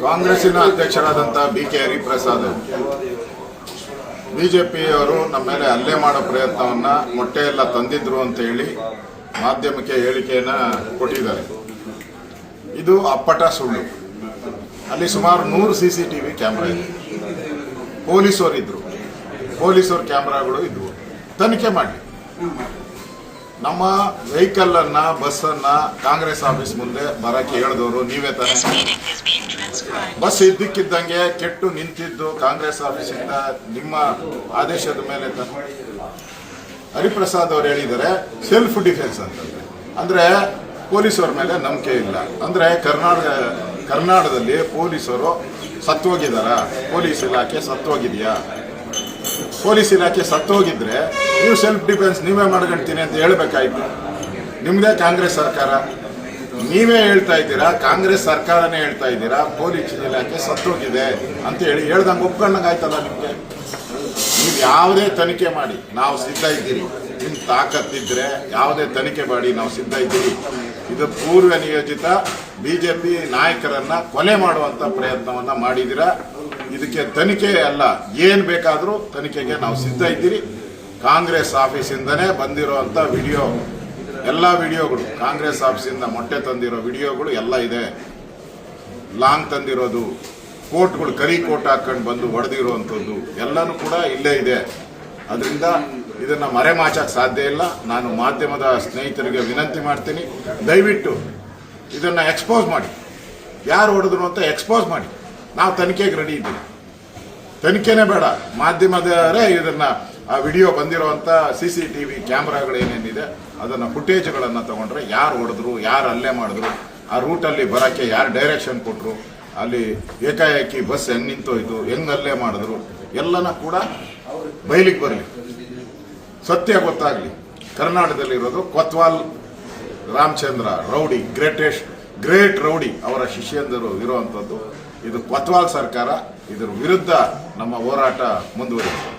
ಕಾಂಗ್ರೆಸ್ಸಿನ ಅಧ್ಯಕ್ಷರಾದಂಥ BK ಹರಿಪ್ರಸಾದ್ ಬಿಜೆಪಿಯವರು ನಮ್ಮ ಮೇಲೆ ಹಲ್ಲೆ ಮಾಡೋ ಪ್ರಯತ್ನವನ್ನ ಮೊಟ್ಟೆ ಎಲ್ಲ ತಂದಿದ್ರು ಅಂತ ಹೇಳಿ ಮಾಧ್ಯಮಕ್ಕೆ ಹೇಳಿಕೆಯನ್ನ ಕೊಟ್ಟಿದ್ದಾರೆ. ಇದು ಅಪ್ಪಟ ಸುಳ್ಳು. ಅಲ್ಲಿ ಸುಮಾರು 100 CCTV ಕ್ಯಾಮೆರಾ ಇದೆ. ಪೊಲೀಸರು ಪೊಲೀಸರ ಕ್ಯಾಮೆರಾಗಳು ಇದ್ವು. ತನಿಖೆ ಮಾಡಿ. ನಮ್ಮ ವೆಹಿಕಲ್ ಅನ್ನ ಬಸ್ ಅನ್ನ ಕಾಂಗ್ರೆಸ್ ಆಫೀಸ್ ಮುಂದೆ ಬರಕ್ಕೆ ಹೇಳಿದವರು ನೀವೇ ತಾನೆ. ಬಸ್ ಇದ್ದಕ್ಕಿದ್ದಂಗೆ ಕೆಟ್ಟು ನಿಂತಿದ್ದು ಕಾಂಗ್ರೆಸ್ ಆಫೀಸಿಂದ ನಿಮ್ಮ ಆದೇಶದ ಮೇಲೆ ತಾನೆ. ಹರಿಪ್ರಸಾದ್ ಅವರು ಹೇಳಿದ್ದಾರೆ ಸೆಲ್ಫ್ ಡಿಫೆನ್ಸ್ ಅಂತಂದ್ರೆ ಅಂದ್ರೆ ಪೊಲೀಸರ ಮೇಲೆ ನಂಬಿಕೆ ಇಲ್ಲ ಅಂದ್ರೆ ಕರ್ನಾಟಕದಲ್ಲಿ ಪೊಲೀಸರು ಸತ್ತೋಗಿದಾರ? ಪೊಲೀಸ್ ಇಲಾಖೆ ಸತ್ತೋಗಿದೆಯಾ? ಪೊಲೀಸ್ ಇಲಾಖೆ ಸತ್ತೋಗಿದ್ರೆ ನೀವು ಸೆಲ್ಫ್ ಡಿಫೆನ್ಸ್ ನೀವೇ ಮಾಡ್ಕೊಳ್ತೀನಿ ಅಂತ ಹೇಳ್ಬೇಕಾಯ್ತು. ನಿಮ್ದೇ ಕಾಂಗ್ರೆಸ್ ಸರ್ಕಾರ, ನೀವೇ ಹೇಳ್ತಾ ಇದ್ದೀರಾ, ಕಾಂಗ್ರೆಸ್ ಸರ್ಕಾರನೇ ಹೇಳ್ತಾ ಇದ್ದೀರಾ ಪೊಲೀಸ್ ಇಲಾಖೆ ಸತ್ತೋಗಿದೆ ಅಂತ ಹೇಳ್ದಂಗೆ ಒಪ್ಕೊಂಡಂಗೆ ಆಯ್ತಲ್ಲ ನಿಮ್ಗೆ. ನೀವು ಯಾವುದೇ ತನಿಖೆ ಮಾಡಿ ನಾವು ಸಿದ್ಧ ಇದ್ದೀರಿ. ನಿಮ್ ತಾಕತ್ತಿದ್ರೆ ಯಾವುದೇ ತನಿಖೆ ಮಾಡಿ ನಾವು ಸಿದ್ಧ ಇದ್ದೀರಿ. ಇದು ಪೂರ್ವ ನಿಯೋಜಿತ ಬಿಜೆಪಿ ನಾಯಕರನ್ನ ಕೊಲೆ ಮಾಡುವಂತ ಪ್ರಯತ್ನವನ್ನ ಮಾಡಿದಿರಾ. ಇದಕ್ಕೆ ತನಿಖೆ ಅಲ್ಲ, ಏನ್ ಬೇಕಾದ್ರೂ ತನಿಖೆಗೆ ನಾವು ಸಿದ್ಧ ಇದ್ದೀರಿ. ಕಾಂಗ್ರೆಸ್ ಆಫೀಸಿಂದನೇ ಬಂದಿರುವಂತ ವಿಡಿಯೋ, ಎಲ್ಲಾ ವಿಡಿಯೋಗಳು ಕಾಂಗ್ರೆಸ್ ಆಫೀಸಿಂದ ಮೊಟ್ಟೆ ತಂದಿರೋ ವಿಡಿಯೋಗಳು ಎಲ್ಲ ಇದೆ. ಲಾಂಗ್ ತಂದಿರೋದು, ಕೋಟ್ಗಳು ಕರಿ ಕೋಟ್ ಹಾಕೊಂಡು ಬಂದು ಹೊಡೆದಿರುವಂಥದ್ದು ಎಲ್ಲನೂ ಕೂಡ ಇಲ್ಲೇ ಇದೆ. ಅದರಿಂದ ಇದನ್ನ ಮರೆಮಾಚಕ್ಕೆ ಸಾಧ್ಯ ಇಲ್ಲ. ನಾನು ಮಾಧ್ಯಮದ ಸ್ನೇಹಿತರಿಗೆ ವಿನಂತಿ ಮಾಡ್ತೀನಿ, ದಯವಿಟ್ಟು ಇದನ್ನ ಎಕ್ಸ್ಪೋಸ್ ಮಾಡಿ. ಯಾರು ಹೊಡೆದ್ರು ಅಂತ ಎಕ್ಸ್ಪೋಸ್ ಮಾಡಿ. ನಾವು ತನಿಖೆಗೆ ರೆಡಿ ಇದ್ದೀವಿ. ತನಿಖೆನೇ ಬೇಡ, ಮಾಧ್ಯಮದವರೇ ಇದನ್ನ ಆ ವಿಡಿಯೋ ಬಂದಿರುವಂತ CCTV ಕ್ಯಾಮೆರಾಗಳು ಏನೇನಿದೆ ಅದನ್ನ ಫುಟೇಜ್ಗಳನ್ನ ತಗೊಂಡ್ರೆ ಯಾರು ಹೊಡೆದ್ರು, ಯಾರು ಹಲ್ಲೆ ಮಾಡಿದ್ರು, ಆ ರೂಟಲ್ಲಿ ಬರಕ್ಕೆ ಯಾರು ಡೈರೆಕ್ಷನ್ ಕೊಟ್ರು, ಅಲ್ಲಿ ಏಕಾಏಕಿ ಬಸ್ ಹೆಂಗ್ ನಿಂತೋಯ್ತು, ಹೆಂಗ್ ಹಲ್ಲೆ ಮಾಡಿದ್ರು ಎಲ್ಲನ ಕೂಡ ಬಯಲಿಗೆ ಬರಲಿ, ಸತ್ಯ ಗೊತ್ತಾಗ್ಲಿ. ಕರ್ನಾಟಕದಲ್ಲಿರೋದು ಕೊತ್ವಾಲ್ ರಾಮಚಂದ್ರ ರೌಡಿ, ಗ್ರೇಟ್ ರೌಡಿ ಅವರ ಶಿಷ್ಯಂದರು ಇರುವಂತದ್ದು. ಇದು ಕೊತ್ವಾಲ್ ಸರ್ಕಾರ. ಇದರ ವಿರುದ್ಧ ನಮ್ಮ ಹೋರಾಟ ಮುಂದುವರಿಯುತ್ತೆ.